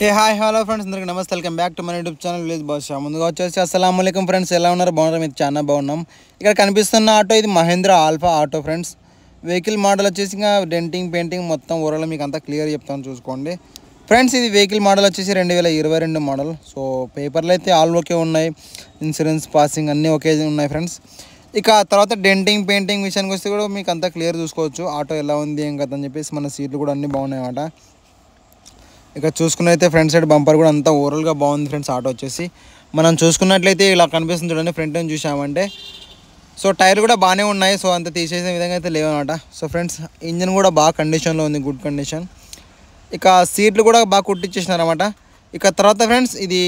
ఏ hi hello friends, అందరికీ నమస్తే. Welcome back to మన యూట్యూబ్ ఛానల్ విలేజ్ భాష. ముందుగా వచ్చేసి అస్సలాము అలైకుం ఫ్రెండ్స్, ఎలా ఉన్నారు? బాగున్నారు? మీరు చాలా బాగున్నాం. ఇక్కడ కనిపిస్తున్న ఆటో ఇది Mahindra alpha auto friends. Vehicle model వచ్చేసి ఇంకా డెంటింగ్ పెయింటింగ్ మొత్తం ఓవరాల్ మీకు అంతా క్లియర్ చెప్తాను చూసుకోండి ఫ్రెండ్స్. ఇది వెహికల్ మోడల్ వచ్చేసి 2022 మోడల్. సో పేపర్లు అయితే ఆల్ ఓకే ఉన్నాయి, ఇన్సూరెన్స్ పాసింగ్ అన్నీ ఓకే ఉన్నాయి ఫ్రెండ్స్. ఇక తర్వాత డెంటింగ్ పెయింటింగ్ విషయానికి వస్తే కూడా మీకు అంతా క్లియర్ చూసుకోవచ్చు. ఆటో ఎలా ఉంది ఏం కదా అని చెప్పేసి మన సీట్లు కూడా అన్నీ బాగున్నాయి అన్నమాట. ఇక చూసుకున్నట్లయితే ఫ్రంట్ సైడ్ బంపర్ కూడా అంతా ఓవరాల్గా బాగుంది ఫ్రెండ్స్. ఆటో వచ్చేసి మనం చూసుకున్నట్లయితే ఇలా కనిపిస్తుంది చూడండి. ఫ్రంట్ నుంచి చూసామంటే సో టైర్ కూడా బాగానే ఉన్నాయి. సో అంత తీసేసే విధంగా అయితే లేవన్నమాట. సో ఫ్రెండ్స్ ఇంజన్ కూడా బాగా కండిషన్లో ఉంది, గుడ్ కండిషన్. ఇక సీట్లు కూడా బాగా కుట్టించేసినారన్నమాట. ఇక తర్వాత ఫ్రెండ్స్ ఇది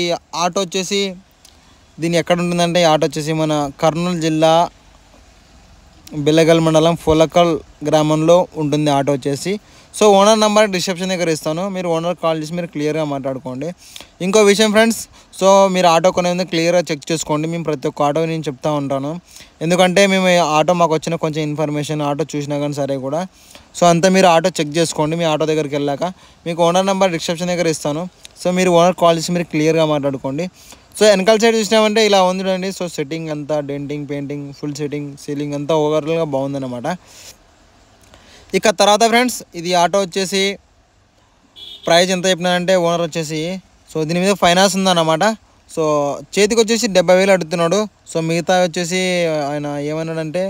ఆటో వచ్చేసి దీని ఎక్కడ ఉంటుందంటే ఆటో వచ్చేసి మన కర్నూలు జిల్లా బెల్లగల్ మండలం ఫోలకల్ గ్రామంలో ఉంటుంది ఆటో వచ్చేసి. సో ఓనర్ నెంబర్ డిస్క్రిప్షన్ దగ్గర ఇస్తాను, మీరు ఓనర్ కాల్ చేసి మీరు క్లియర్గా మాట్లాడుకోండి. ఇంకో విషయం ఫ్రెండ్స్, సో మీరు ఆటో కొనే ముందు క్లియర్గా చెక్ చేసుకోండి. మేము ప్రతి ఒక్క ఆటో నేను చెప్తా ఉంటాను, ఎందుకంటే మేము ఆటో మాకు వచ్చిన కొంచెం ఇన్ఫర్మేషన్ ఆటో చూసినా కానీ సరే కూడా. సో అంతా మీరు ఆటో చెక్ చేసుకోండి. మీ ఆటో దగ్గరికి వెళ్ళాక మీకు ఓనర్ నెంబర్ డిస్క్రిప్షన్ దగ్గర ఇస్తాను. సో మీరు ఓనర్ కాల్ చేసి మీరు క్లియర్గా మాట్లాడుకోండి. సో వెనకాల సైడ్ చూసినామంటే ఇలా ఉంది చూడండి. సో సెట్టింగ్ అంతా denting painting full setting ceiling అంతా ఓవరాల్గా బాగుందన్నమాట. ఇక తర్వాత ఫ్రెండ్స్ ఇది ఆటో వచ్చేసి ప్రైస్ ఎంత చెప్పినానంటే ఓనర్ వచ్చేసి సో దీని మీద ఫైనాన్స్ ఉందన్నమాట. సో చేతికి వచ్చేసి 70,000 అడుగుతున్నాడు. సో మిగతా వచ్చేసి ఆయన ఏమన్నాడంటే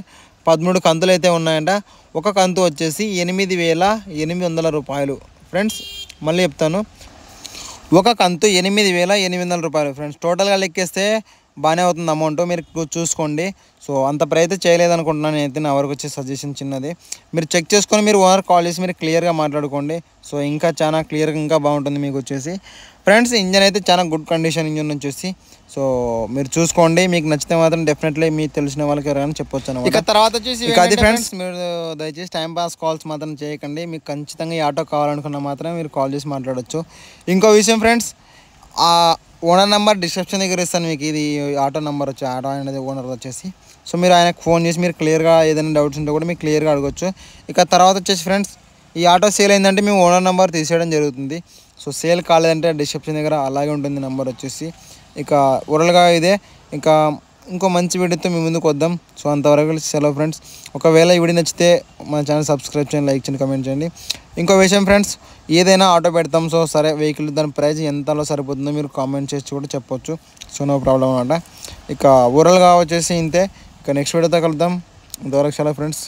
13 కంతులు అయితే ఉన్నాయంట. ఒక కంతు వచ్చేసి 8,800 రూపాయలు ఫ్రెండ్స్. మళ్ళీ చెప్తాను, ఒక కంతు 8,800 రూపాయలు ఫ్రెండ్స్. టోటల్గా లెక్కేస్తే బాగానే అవుతుంది అమౌంట్, మీరు చూసుకోండి. సో అంత ప్రైస్ చేయలేదనుకుంటున్నాను నేనైతే. నా వరకు వచ్చే సజెషన్ చిన్నది, మీరు చెక్ చేసుకొని మీరు ఓనర్ కాల్ చేసి మీరు క్లియర్గా మాట్లాడుకోండి. సో ఇంకా చాలా క్లియర్గా ఇంకా బాగుంటుంది మీకు వచ్చేసి ఫ్రెండ్స్. ఇంజన్ అయితే చాలా గుడ్ కండిషన్ ఇంజన్ వచ్చేసి. సో మీరు చూసుకోండి, మీకు నచ్చితే మాత్రం డెఫినెట్లీ మీకు తెలిసిన వాళ్ళకి ఎవరైనా చెప్పొచ్చు అనమాట. ఇక తర్వాత వచ్చేసి అది ఫ్రెండ్స్, మీరు దయచేసి టైంపాస్ కాల్స్ మాత్రం చేయకండి. మీకు ఖచ్చితంగా ఈ ఆటో కావాలనుకున్నా మాత్రం మీరు కాల్ చేసి మాట్లాడచ్చు. ఇంకో విషయం ఫ్రెండ్స్, ఆ ఓనర్ నెంబర్ డిస్క్రిప్షన్ దగ్గర ఇస్తాను మీకు. ఇది ఆటో నెంబర్ వచ్చి ఆటో అనేది ఓనర్ వచ్చేసి. సో మీరు ఆయనకు ఫోన్ చేసి మీరు క్లియర్గా ఏదైనా డౌట్స్ ఉంటే కూడా మీకు క్లియర్గా అడగచ్చు. ఇక తర్వాత వచ్చేసి ఫ్రెండ్స్ ఈ ఆటో సేల్ అయిందంటే మేము ఓనర్ నెంబర్ తీసేయడం జరుగుతుంది. సో సేల్ కాలేదంటే డిస్క్రిప్షన్ దగ్గర అలాగే ఉంటుంది నెంబర్ వచ్చేసి. ఇక ఓవరాల్గా ఇదే. ఇంకా ఇంకో మంచి వీడియోతో మీ ముందుకు వద్దాం. సో అంతవరకు సెలవు ఫ్రెండ్స్. ఒకవేళ ఈ వీడియో నచ్చితే మన ఛానల్ సబ్స్క్రైబ్ చేయండి, లైక్ చేయండి, కమెంట్ చేయండి. ఇంకో విషయం ఫ్రెండ్స్, ఏదైనా ఆటో పెడతాం సో సరే వెహికల్ దాని ప్రైస్ ఎంతలో సరిపోతుందో మీరు కామెంట్ చేసి కూడా చెప్పొచ్చు. సో నో ప్రాబ్లం అనమాట. ఇక ఓవరాల్గా వచ్చేసి ఇంతే. ఇక నెక్స్ట్ వీడియోతో కలుద్దాం. ఇంతవరకు సెలవు ఫ్రెండ్స్.